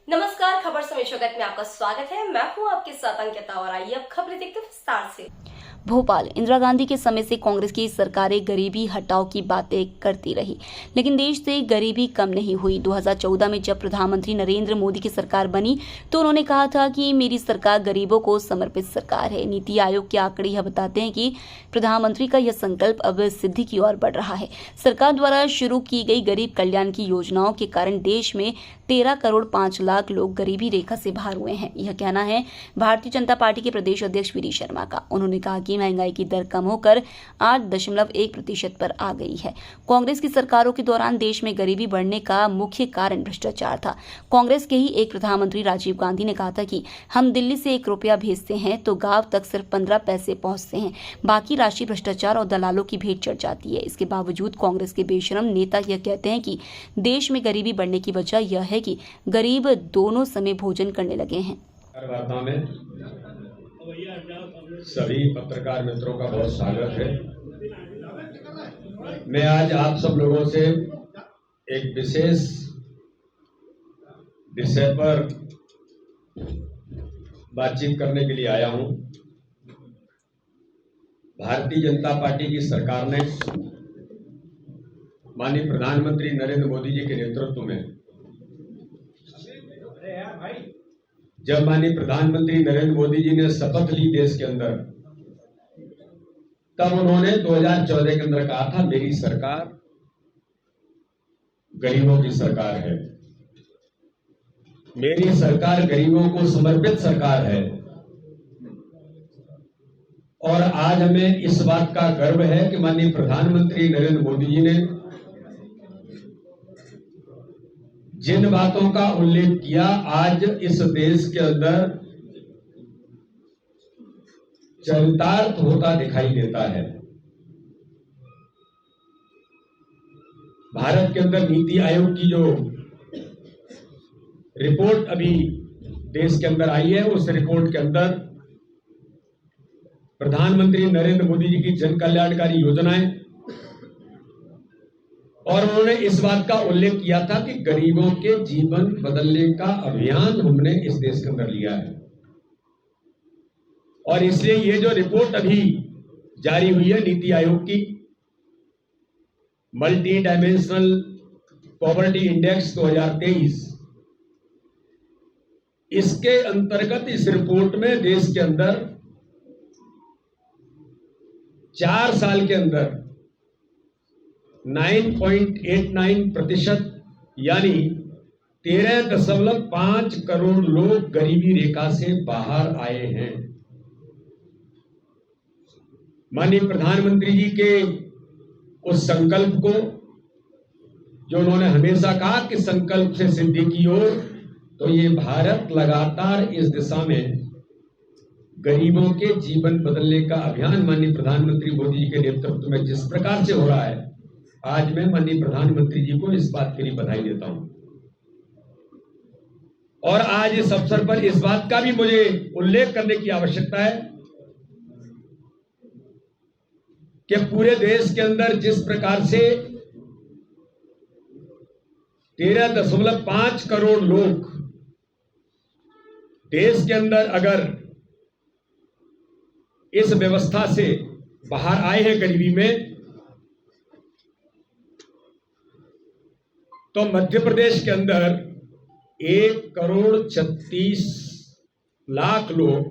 नमस्कार, खबर समय जगत में आपका स्वागत है। मैं हूं आपके साथ अंकिता और आइए अब खबरें देखते हैं विस्तार से। भोपाल इंदिरा गांधी के समय से कांग्रेस की सरकारें गरीबी हटाओ की बातें करती रही, लेकिन देश से गरीबी कम नहीं हुई। 2014 में जब प्रधानमंत्री नरेंद्र मोदी की सरकार बनी तो उन्होंने कहा था कि मेरी सरकार गरीबों को समर्पित सरकार है। नीति आयोग के आंकड़े यह बताते हैं कि प्रधानमंत्री का यह संकल्प अब सिद्धि की ओर बढ़ रहा है। सरकार द्वारा शुरू की गई गरीब कल्याण की योजनाओं के कारण देश में 13 करोड़ 5 लाख लोग गरीबी रेखा से बाहर हुए हैं। यह कहना है भारतीय जनता पार्टी के प्रदेश अध्यक्ष वीडी शर्मा का। उन्होंने कहा कि महंगाई की दर कम होकर 8.1% पर आ गई है। कांग्रेस की सरकारों के दौरान देश में गरीबी बढ़ने का मुख्य कारण भ्रष्टाचार था। कांग्रेस के ही एक प्रधानमंत्री राजीव गांधी ने कहा था कि हम दिल्ली से 1 रुपया भेजते हैं तो गांव तक सिर्फ 15 पैसे पहुंचते हैं, बाकी राशि भ्रष्टाचार और दलालों की भेंट चढ़ जाती है। इसके बावजूद कांग्रेस के बेशरम नेता यह कहते हैं कि देश में गरीबी बढ़ने की वजह यह है कि गरीब दोनों समय भोजन करने लगे हैं। वार्ता में सभी पत्रकार मित्रों का बहुत स्वागत है। मैं आज आप सब लोगों से एक विशेष विषय पर बातचीत करने के लिए आया हूं। भारतीय जनता पार्टी की सरकार ने माननीय प्रधानमंत्री नरेंद्र मोदी जी के नेतृत्व में, जब माननीय प्रधानमंत्री नरेंद्र मोदी जी ने शपथ ली देश के अंदर, तब उन्होंने 2014 के अंदर कहा था मेरी सरकार गरीबों की सरकार है, मेरी सरकार गरीबों को समर्पित सरकार है। और आज हमें इस बात का गर्व है कि माननीय प्रधानमंत्री नरेंद्र मोदी जी ने जिन बातों का उल्लेख किया, आज इस देश के अंदर चरितार्थ होता दिखाई देता है। भारत के अंदर नीति आयोग की जो रिपोर्ट अभी देश के अंदर आई है, उस रिपोर्ट के अंदर प्रधानमंत्री नरेंद्र मोदी जी की जन कल्याणकारी योजनाएं, और उन्होंने इस बात का उल्लेख किया था कि गरीबों के जीवन बदलने का अभियान हमने इस देश के अंदर लिया है। और इसलिए ये जो रिपोर्ट अभी जारी हुई है नीति आयोग की, मल्टी डायमेंशनल पॉवर्टी इंडेक्स 2023, इसके अंतर्गत इस रिपोर्ट में देश के अंदर 4 साल के अंदर 9.89% यानी 13.5 करोड़ लोग गरीबी रेखा से बाहर आए हैं। माननीय प्रधानमंत्री जी के उस संकल्प को, जो उन्होंने हमेशा कहा कि संकल्प से सिद्धि की ओर, तो ये भारत लगातार इस दिशा में गरीबों के जीवन बदलने का अभियान माननीय प्रधानमंत्री मोदी जी के नेतृत्व में जिस प्रकार से हो रहा है, आज मैं माननीय प्रधानमंत्री जी को इस बात के लिए बधाई देता हूं। और आज इस अवसर पर इस बात का भी मुझे उल्लेख करने की आवश्यकता है कि पूरे देश के अंदर जिस प्रकार से 13.5 करोड़ लोग देश के अंदर अगर इस व्यवस्था से बाहर आए हैं गरीबी में, तो मध्य प्रदेश के अंदर 1 करोड़ 36 लाख लोग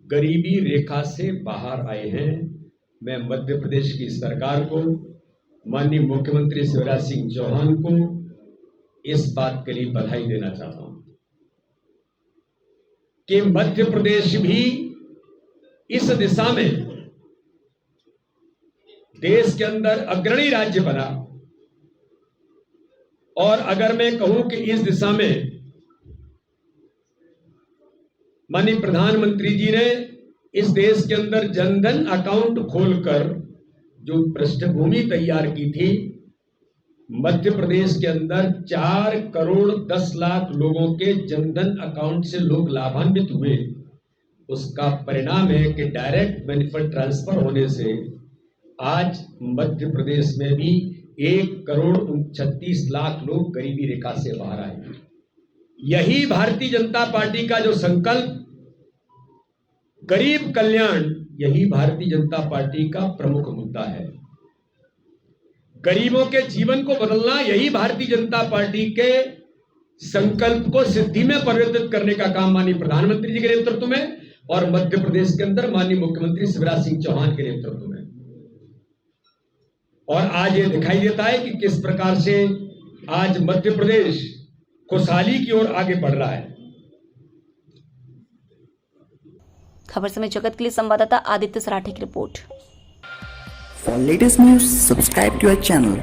गरीबी रेखा से बाहर आए हैं। मैं मध्य प्रदेश की सरकार को, माननीय मुख्यमंत्री शिवराज सिंह चौहान को इस बात के लिए बधाई देना चाहता हूं कि मध्य प्रदेश भी इस दिशा में देश के अंदर अग्रणी राज्य बना। और अगर मैं कहूं कि इस दिशा में माननीय प्रधानमंत्री जी ने इस देश के अंदर जनधन अकाउंट खोलकर जो पृष्ठभूमि तैयार की थी, मध्य प्रदेश के अंदर 4 करोड़ 10 लाख लोगों के जनधन अकाउंट से लोग लाभान्वित हुए। उसका परिणाम है कि डायरेक्ट बेनिफिट ट्रांसफर होने से आज मध्य प्रदेश में भी 1 करोड़ 36 लाख लोग गरीबी रेखा से बाहर आए। यही भारतीय जनता पार्टी का जो संकल्प गरीब कल्याण, यही भारतीय जनता पार्टी का प्रमुख मुद्दा है। गरीबों के जीवन को बदलना, यही भारतीय जनता पार्टी के संकल्प को सिद्धि में परिवर्तित करने का काम माननीय प्रधानमंत्री जी के नेतृत्व में और मध्य प्रदेश के अंदर माननीय मुख्यमंत्री शिवराज सिंह चौहान के नेतृत्व में। और आज ये दिखाई देता है कि किस प्रकार से आज मध्य प्रदेश खुशहाली की ओर आगे बढ़ रहा है। खबर समय जगत के लिए संवाददाता आदित्य सराठे की report. For latest news, subscribe to our channel.